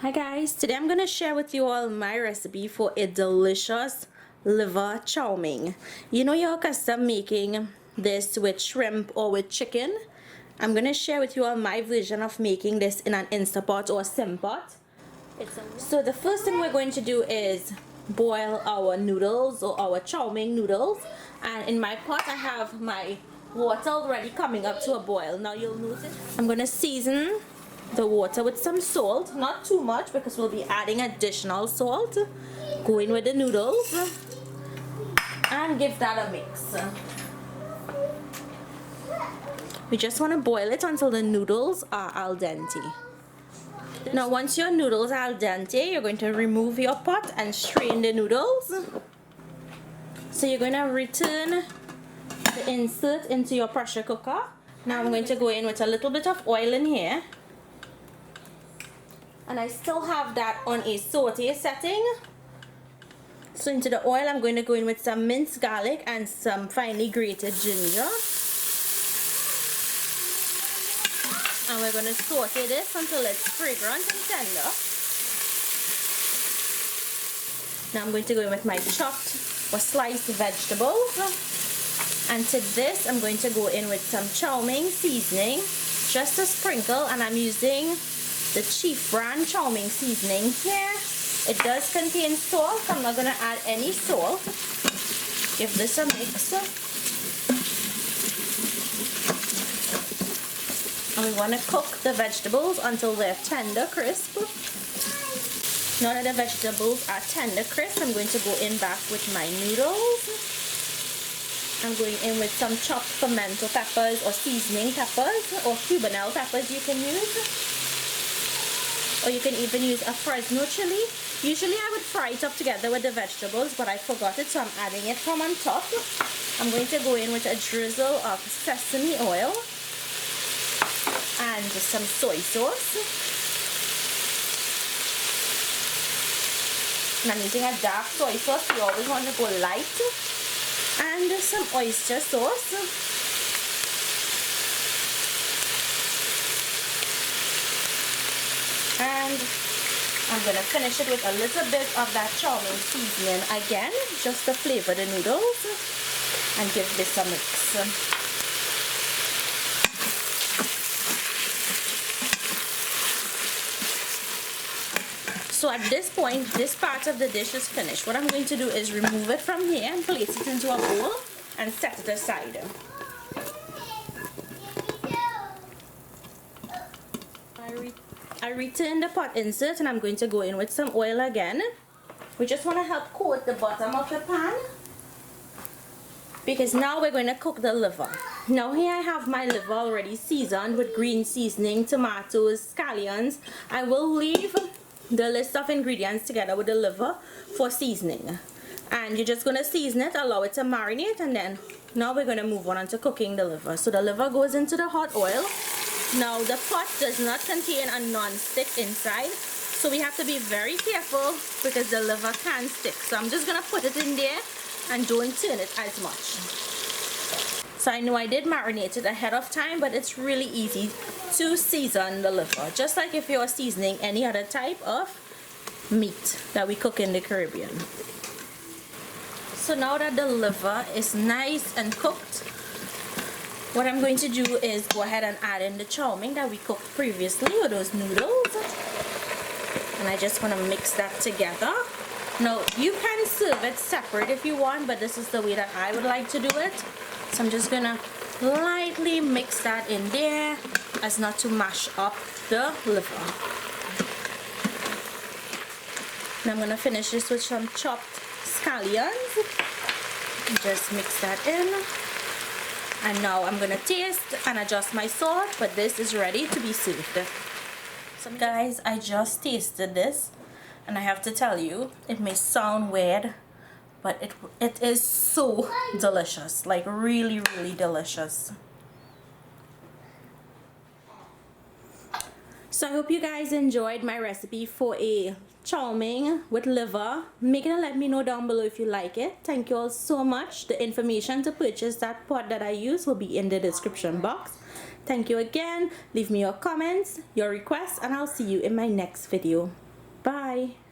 Hi guys, today I'm going to share with you all my recipe for a delicious liver chow mein. You know you're accustomed making this with shrimp or with chicken. I'm going to share with you all my version of making this in an Instapot or Simpot. So the first thing we're going to do is boil our noodles or our chow mein noodles. And in my pot I have my water already coming up to a boil. Now you'll notice I'm going to season the water with some salt, not too much because we'll be adding additional salt. Go in with the noodles and give that a mix. We just want to boil it until the noodles are al dente. Now once your noodles are al dente, you're going to remove your pot and strain the noodles. So you're going to return the insert into your pressure cooker. Now I'm going to go in with a little bit of oil in here. And I still have that on a saute setting. So into the oil I'm going to go in with some minced garlic and some finely grated ginger. And we're going to saute this until it's fragrant and tender. Now I'm going to go in with my chopped or sliced vegetables. And to this I'm going to go in with some chow mein seasoning, just a sprinkle, and I'm using the Chief brand chow mein seasoning here. It does contain salt, so I'm not going to add any salt. Give this a mix. And we want to cook the vegetables until they're tender crisp. Now that the vegetables are tender crisp, I'm going to go in back with my noodles. I'm going in with some chopped pimento peppers or seasoning peppers or cubanelle peppers you can use. Or you can even use a Fresno chili. Usually I would fry it up together with the vegetables, but I forgot it, so I'm adding it from on top. I'm going to go in with a drizzle of sesame oil and some soy sauce. And I'm using a dark soy sauce. You always want to go light. And some oyster sauce. And I'm going to finish it with a little bit of that chow mein seasoning again, just to flavor the noodles, and give this a mix. So at this point, this part of the dish is finished. What I'm going to do is remove it from here and place it into a bowl and set it aside. I return the pot insert and I'm going to go in with some oil again. We just want to help coat the bottom of the pan, because now we're going to cook the liver. Now here I have my liver already seasoned with green seasoning, tomatoes, scallions. I will leave the list of ingredients together with the liver for seasoning. And you're just going to season it, allow it to marinate, and then now we're going to move on to cooking the liver. So the liver goes into the hot oil. Now the pot does not contain a non-stick inside, so we have to be very careful because the liver can stick. So I'm just going to put it in there and don't turn it as much. So I know I did marinate it ahead of time, but it's really easy to season the liver, just like if you're seasoning any other type of meat that we cook in the Caribbean. So now that the liver is nice and cooked, what I'm going to do is go ahead and add in the chow mein that we cooked previously, or those noodles. And I just want to mix that together. Now you can serve it separate if you want, but this is the way that I would like to do it. So I'm just going to lightly mix that in there as not to mash up the liver. And I'm going to finish this with some chopped scallions. Just mix that in. And now I'm going to taste and adjust my salt, but this is ready to be served. So guys, I just tasted this and I have to tell you, it may sound weird, but it is so delicious, like really delicious. So I hope you guys enjoyed my recipe for a chow mein with liver. Make it and let me know down below if you like it. Thank you all so much. The information to purchase that pot that I use will be in the description box. Thank you again. Leave me your comments, your requests, and I'll see you in my next video. Bye.